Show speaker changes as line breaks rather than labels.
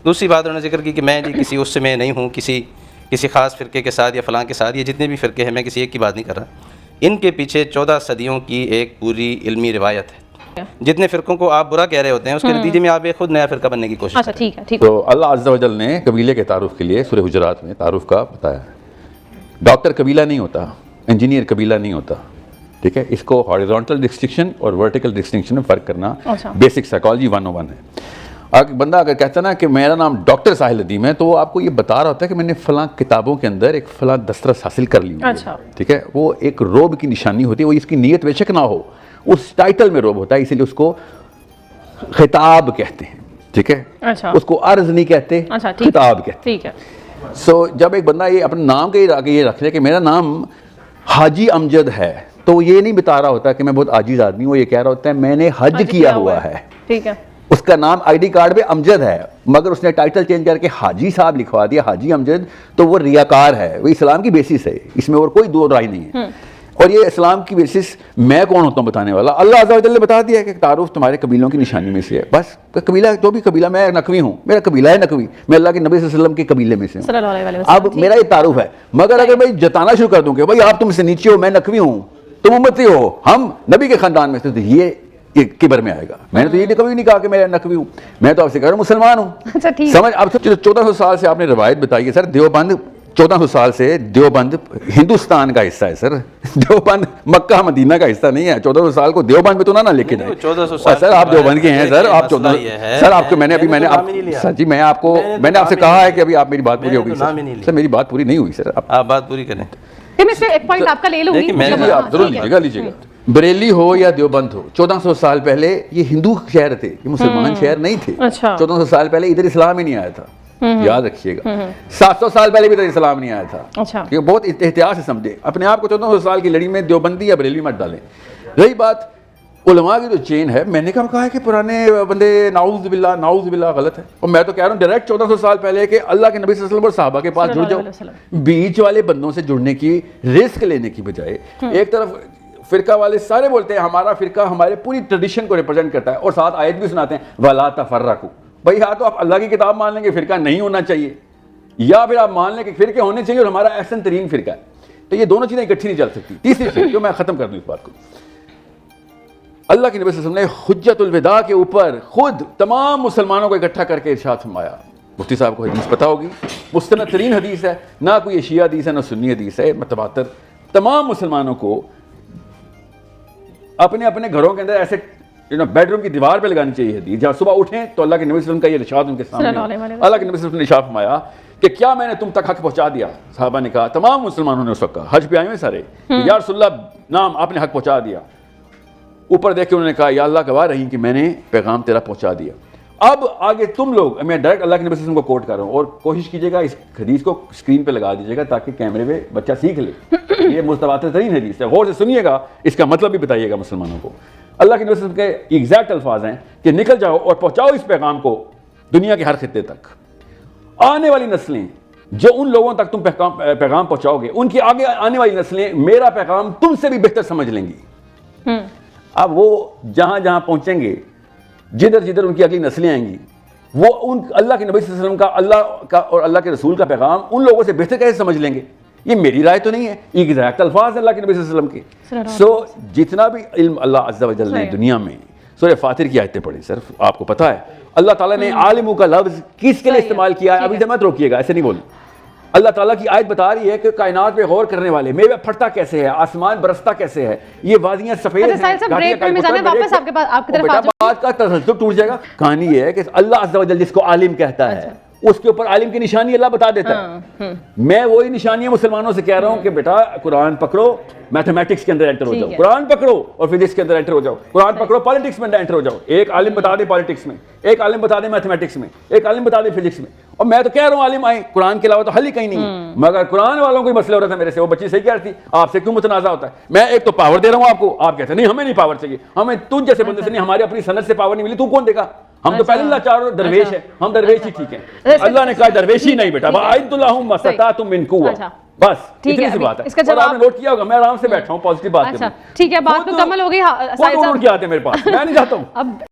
دوسری بات انہوں نے ذکر کی کہ میں جی کسی اس سے میں نہیں ہوں کسی خاص فرقے کے ساتھ یا فلاں کے ساتھ، یہ جتنے بھی فرقے ہیں میں کسی ایک کی بات نہیں کر رہا، ان کے پیچھے 14 صدیوں کی ایک پوری علمی روایت ہے۔ جتنے فرقوں کو آپ برا کہہ رہے ہوتے ہیں اس کے نتیجے میں آپ ایک خود نیا فرقہ بننے کی کوشش کرتے ہیں۔
ٹھیک ہے ٹھیک۔
تو اللہ عز و جل نے قبیلے کے تعارف کے لیے سورہ حجرات میں تعارف کا بتایا ہے۔ ڈاکٹر قبیلہ نہیں ہوتا، انجینئر قبیلہ نہیں ہوتا، ٹھیک ہے، اس کو ہاریزونٹل ڈسٹنکشن اور ورٹیکل ڈسٹنکشن میں فرق کرنا بیسک سائیکالوجی 101 ہے۔ اگر بندہ اگر کہتا ہے نا کہ میرا نام ڈاکٹر ساحل ندیم ہے، تو وہ آپ کو یہ بتا رہا ہوتا ہے کہ میں نے فلاں کتابوں کے اندر ایک فلاں دسترس حاصل کر لی ہوئی ہے، ٹھیک ہے، وہ ایک روب کی نشانی ہوتی ہے، وہ اس کی نیت بے شک نہ ہو، اس ٹائٹل میں روب ہوتا ہے، اسی لیے اس کو خطاب کہتے ہیں، ٹھیک ہے، اس کو عرض نہیں کہتے، خطاب کہتے ہیں۔ سو جب ایک بندہ یہ اپنے نام کے آگے یہ رکھ لے کہ میرا نام حاجی امجد ہے، تو وہ یہ نہیں بتا رہا ہوتا کہ میں بہت عاجز آدمی ہوں، وہ یہ کہہ رہا ہوتا ہے میں نے حج کیا ہوا ہے،
ٹھیک ہے،
اس کا نام آئی ڈی کارڈ پہ امجد ہے، مگر اس نے ٹائٹل چینج کر کے حاجی صاحب لکھوا دیا، حاجی امجد، تو وہ ریاکار ہے، وہ اسلام کی بیسس ہے، اس میں اور کوئی دو رائے نہیں ہے۔ اور یہ اسلام کی بیسس میں کون ہوتا ہوں بتانے والا، اللہ عز و جل نے بتا دیا کہ تعارف تمہارے قبیلوں کی نشانی میں سے ہے، بس قبیلہ جو بھی قبیلہ، میں نقوی ہوں، میرا قبیلہ ہے نقوی، میں اللہ کے نبی صلی اللہ علیہ وسلم کے قبیلے میں سے ہوں، اب میرا یہ تعارف ہے۔ مگر اگر میں جتانا شروع کر دوں کہ بھائی آپ تم سے نیچے ہو، میں نقوی ہوں، تم امتی ہو، ہم نبی کے خاندان میں سے، تو یہ کبر میں آئے گا۔ میں نے تو یہ کبھی نہیں کہا کہ میں نقوی ہوں، میں تو آپ سے کہہ رہا ہوں مسلمان ہوں۔ سمجھ، اب 1400 سال سے آپ نے روایت بتائی ہے، سر دیوبند 1400 سال سے دیوبند ہندوستان کا حصہ ہے، سر دیوبند مکہ مدینہ کا حصہ نہیں ہے۔ 1400 سال کو دیوبند میں تو نہ لے کے جائیں، سر آپ دیوبند کے ہیں، سر آپ 1400 سر آپ کو میں نے ابھی سر جی میں آپ کو میں نے آپ سے کہا ہے کہ ابھی آپ میری بات پوری ہوگی سر، میری بات پوری نہیں ہوئی سر،
آپ بات پوری کریں۔
ایک پوائنٹ آپ کا لے لوں گی،
آپ ضرور لیجیے گا، بریلی ہو یا دیوبند ہو، 1400 سال پہلے یہ ہندو شہر تھے، یہ مسلمان شہر نہیں تھے۔ 1400 سال پہلے ادھر اسلام ہی نہیں آیا تھا، یاد رکھیے گا۔ 700 سال پہلے بھی ادھر اسلام نہیں آیا تھا، یہ بہت احتیاط سے سمجھے، اپنے آپ کو 1400 سال کی لڑی میں دیوبندی یا بریلی مت ڈالیں۔ رہی بات علماء کی جو چین ہے، میں نے کہا ہے کہ پرانے بندے نعوذ باللہ غلط ہے، اور میں تو کہہ رہا ہوں ڈائریکٹ 1400 سال پہلے کہ اللہ کے نبی صلی اللہ علیہ وسلم اور صحابہ کے پاس جڑ جاؤ، بیچ والے بندوں سے جڑنے کی رسک لینے کی بجائے۔ ایک طرف فرقہ والے سارے بولتے ہیں ہمارا فرقہ ہمارے پوری ٹریڈیشن کو ریپرزینٹ کرتا ہے، اور ساتھ آیت بھی سناتے ہیں وَلَا تَفَرَّقُوا، بھائی یا تو آپ اللہ کی کتاب مان لیں گے فرقہ نہیں ہونا چاہیے، یا پھر آپ مان لیں کہ فرقے ہونے چاہیے اور ہمارا احسن ترین فرقہ ہے، تو یہ دونوں چیزیں اکٹھی نہیں چل سکتی۔ تیسری چیز جو میں ختم کر دوں اس بات کو، اللہ کے نبی صلی اللہ علیہ وسلم نے حجت الوداع کے اوپر خود تمام مسلمانوں کو اکٹھا کر کے ارشاد فرمایا، مفتی صاحب کو حدیث پتہ ہوگی، مستند ترین حدیث ہے، نہ کوئی شیعہ حدیث ہے نہ سنی حدیث ہے، متواتر، تمام مسلمانوں کو اپنے اپنے گھروں کے اندر ایسے بیڈ روم کی دیوار پہ لگانی چاہیے حدیث، جہاں صبح اٹھیں تو اللہ کے نبی صلی اللہ علیہ وسلم کا یہ ارشاد ان کے سامنے، اللہ کے نبی صلی اللہ علیہ وسلم نے ارشاد فرمایا کہ کیا میں نے تم تک حق پہنچا دیا؟ صحابہ نے کہا، تمام مسلمانوں نے اس وقت کہا، حج پہ آئے ہوئے سارے، یا رسول اللہ نام آپ نے حق پہنچا دیا۔ اوپر دیکھ کے انہوں نے کہا یا اللہ گواہ رہی کہ میں نے پیغام تیرا پہنچا دیا۔ اب آگے تم لوگ، میں ڈائریکٹ اللہ کے نبی صلی اللہ علیہ وسلم کو کوٹ کر رہا ہوں، اور کوشش کیجیے گا اس حدیث کو اسکرین پہ لگا دیجیے گا تاکہ کیمرے میں بچہ سیکھ لے، یہ متواتر ترین حدیث ہے، غور سے سنیے گا، اس کا مطلب بھی بتائیے گا مسلمانوں کو۔ اللہ کے نبی صلی اللہ علیہ وسلم کے ایگزیکٹ الفاظ ہیں کہ نکل جاؤ اور پہنچاؤ اس پیغام کو دنیا کے ہر خطے تک۔ آنے والی نسلیں، جو ان لوگوں تک تم پیغام پہنچاؤ گے، ان کی آگے آنے والی نسلیں میرا پیغام تم سے بھی بہتر سمجھ لیں گی۔ اب وہ جہاں جہاں پہنچیں گے، جدھر جدھر ان کی اگلی نسلیں آئیں گی، وہ ان اللہ کے نبی صلی اللہ علیہ وسلم کا، اللہ کا اور اللہ کے رسول کا پیغام ان لوگوں سے بہتر کیسے سمجھ لیں گے؟ یہ میری رائے تو نہیں ہے، ایگزیکٹ الفاظ اللہ کے نبی صلی اللہ علیہ وسلم کے۔ سو جتنا بھی علم اللہ عز و جل نے دنیا میں، سورہ فاتر کی آیتیں پڑھی، صرف آپ کو پتہ ہے اللہ تعالیٰ نے عالموں کا لفظ کس کے لیے استعمال کیا ہے؟ ابھی سے مت روکیے گا، ایسے نہیں بولیں۔ اللہ تعالیٰ کی آیت بتا رہی ہے کہ کائنات پہ غور کرنے والے، میوہ پھٹتا کیسے ہے، آسمان برستا کیسے ہے، یہ وادیاں سفید ہیں، بات کا تسلسل ٹوٹ جائے گا۔ کہانی یہ ہے کہ اللہ عز و جل جس کو عالم کہتا ہے، اس کے اوپر عالم کی نشانی اللہ بتا دیتا ہے۔ میں وہی نشانیاں مسلمانوں سے کہہ رہا ہوں کہ بیٹا قرآن پکڑو، میتھمیٹکس کے اندر انٹر ہو جاؤ، قرآن پکڑو اور فزکس کے اندر انٹر ہو جاؤ، قرآن پکڑو پالیٹکس میں انٹر ہو جاؤ۔ ایک عالم بتا دے پالیٹکس میں، ایک عالم بتا دے میتھمیٹکس میں، ایک عالم بتا دے فزکس میں، اور میں تو کہہ رہا ہوں عالم آئیں، قرآن کے علاوہ تو حل ہی کہیں نہیں ہے۔ مگر قرآن والوں کو مسئلہ ہو رہا تھا میرے سے، وہ بچی صحیح کہہ رہی تھی، آپ سے کیوں متنازع ہوتا ہے؟ میں ایک تو پاور دے رہا ہوں آپ کو، آپ کہتے ہیں نہیں ہمیں نہیں پاور چاہیے، ہمیں تجھ جیسے بندے سے نہیں، ہماری اپنی سند سے پاور نہیں ملی، تو کون دے گا؟ ہم تو پہلے لاچار اور درویش ہیں، ہم درویش ہی ٹھیک ہیں۔ اللہ نے کہا درویشی نہیں بیٹا، وَأَعِدُّ لَهُم مَا اسْتَطَعْتُم مِّن قُوَّةٍ، بس اتنی سی بات ہے۔ اور آپ نے نوٹ کیا ہوگا میں آرام سے بیٹھا ہوں، پازیٹیو بات کروں،
ٹھیک ہے، بات مکمل ہو گئی،
کیا آتے ہیں میرے پاس، میں نہیں جاتا ہوں۔